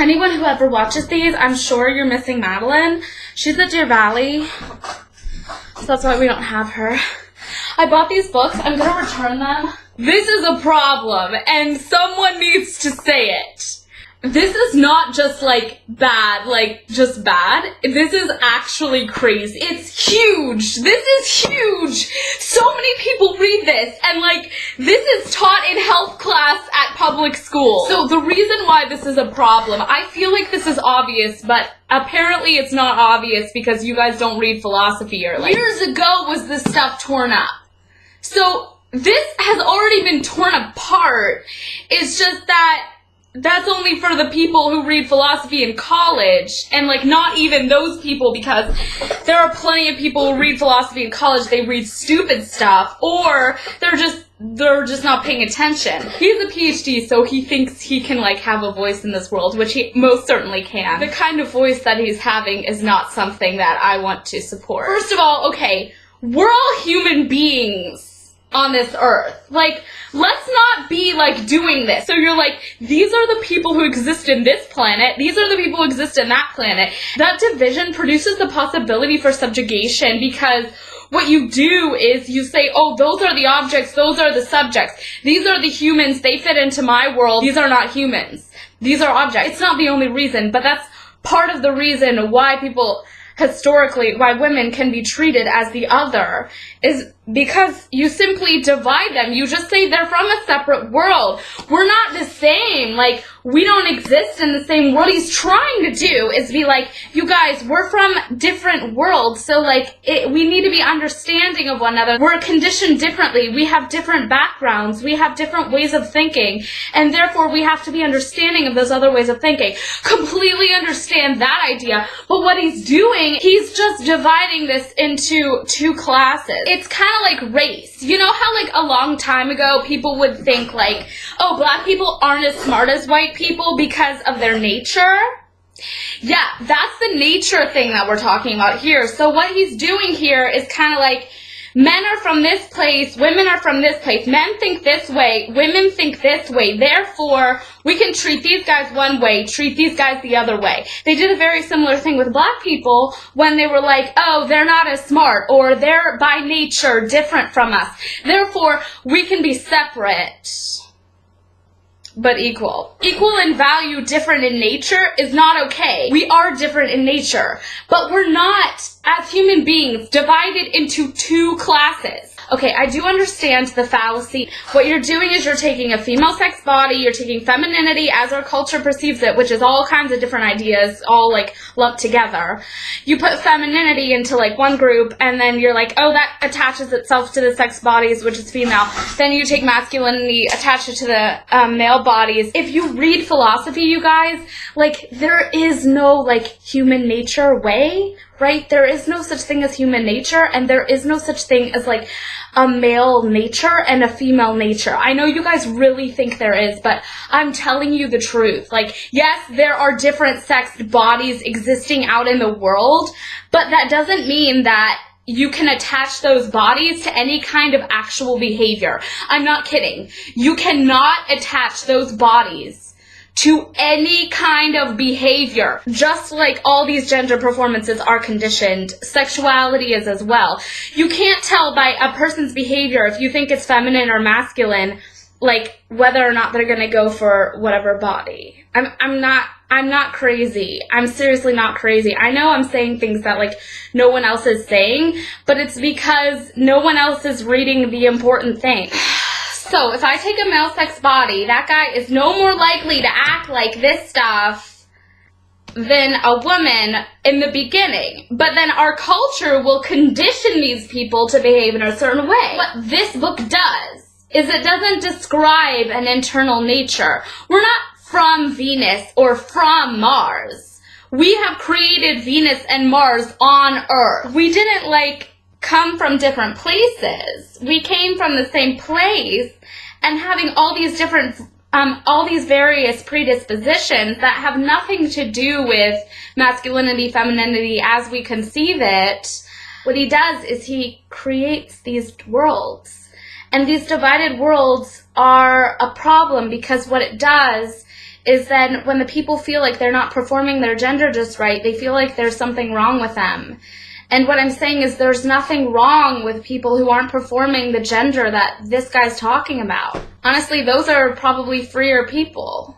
Anyone who ever watches these, I'm sure you're missing Madeline. She's at Deer Valley, so that's why we don't have her. I bought these books. I'm going to return them. This is a problem, and someone needs to say it. This is not just, like, bad, like, just bad. This is actually crazy. It's huge. This is huge. So many people read this, and, like, this is taught in health class at public school. So the reason why this is a problem, I feel like this is obvious, but apparently it's not obvious because you guys don't read philosophy or, like, years ago was this stuff torn up. So this has already been torn apart. It's just that that's only for the people who read philosophy in college, and, like, not even those people, because there are plenty of people who read philosophy in college, they read stupid stuff, or they're just not paying attention. He's a PhD, so he thinks he can, like, have a voice in this world, which he most certainly can. The kind of voice that he's having is not something that I want to support. First of all, okay, we're all human beings on this earth. Like, let's not be, like, doing this. So you're like, these are the people who exist in this planet, these are the people who exist in that planet. That division produces the possibility for subjugation, because what you do is you say, oh, those are the objects, those are the subjects. These are the humans, they fit into my world, these are not humans. These are objects. It's not the only reason, but that's part of the reason why people, historically, why women can be treated as the other, is because you simply divide them. You just say they're from a separate world. We're not the same. Like, we don't exist in the same world. What he's trying to do is be like, you guys, we're from different worlds, so, like, we need to be understanding of one another. We're conditioned differently. We have different backgrounds. We have different ways of thinking, and therefore we have to be understanding of those other ways of thinking. Completely understand that idea, but what he's doing, he's just dividing this into two classes. It's kind of like race. You know how, like, a long time ago people would think, like, oh, black people aren't as smart as white people because of their nature? Yeah, that's the nature thing that we're talking about here. So what he's doing here is kind of like, men are from this place, women are from this place. Men think this way, women think this way. Therefore, we can treat these guys one way, treat these guys the other way. They did a very similar thing with black people when they were like, oh, they're not as smart, or they're by nature different from us. Therefore, we can be separate but equal. Equal in value, different in nature is not okay. We are different in nature, but we're not, as human beings, divided into two classes. Okay, I do understand the fallacy. What you're doing is you're taking a female sex body, you're taking femininity as our culture perceives it, which is all kinds of different ideas, all, like, lumped together. You put femininity into, like, one group, and then you're like, oh, that attaches itself to the sex bodies, which is female. Then you take masculinity, attach it to the male bodies. If you read philosophy, you guys, like, there is no, like, human nature way, right? There is no such thing as human nature, and there is no such thing as, like, a male nature and a female nature. I know you guys really think there is, but I'm telling you the truth. Like, yes, there are different sexed bodies existing out in the world, but that doesn't mean that you can attach those bodies to any kind of actual behavior. I'm not kidding. You cannot attach those bodies to any kind of behavior. Just like all these gender performances are conditioned, sexuality is as well. You can't tell by a person's behavior if you think it's feminine or masculine, like, whether or not they're gonna go for whatever body. I'm not crazy. I'm seriously not crazy. I know I'm saying things that, like, no one else is saying, but it's because no one else is reading the important thing. So, if I take a male sex body, that guy is no more likely to act like this stuff than a woman in the beginning. But then our culture will condition these people to behave in a certain way. What this book does is it doesn't describe an internal nature. We're not from Venus or from Mars. We have created Venus and Mars on Earth. We didn't, like, come from different places. We came from the same place, and having all these different, all these various predispositions that have nothing to do with masculinity, femininity as we conceive it, what he does is he creates these worlds. And these divided worlds are a problem because what it does is then when the people feel like they're not performing their gender just right, they feel like there's something wrong with them. And what I'm saying is there's nothing wrong with people who aren't performing the gender that this guy's talking about. Honestly, those are probably freer people.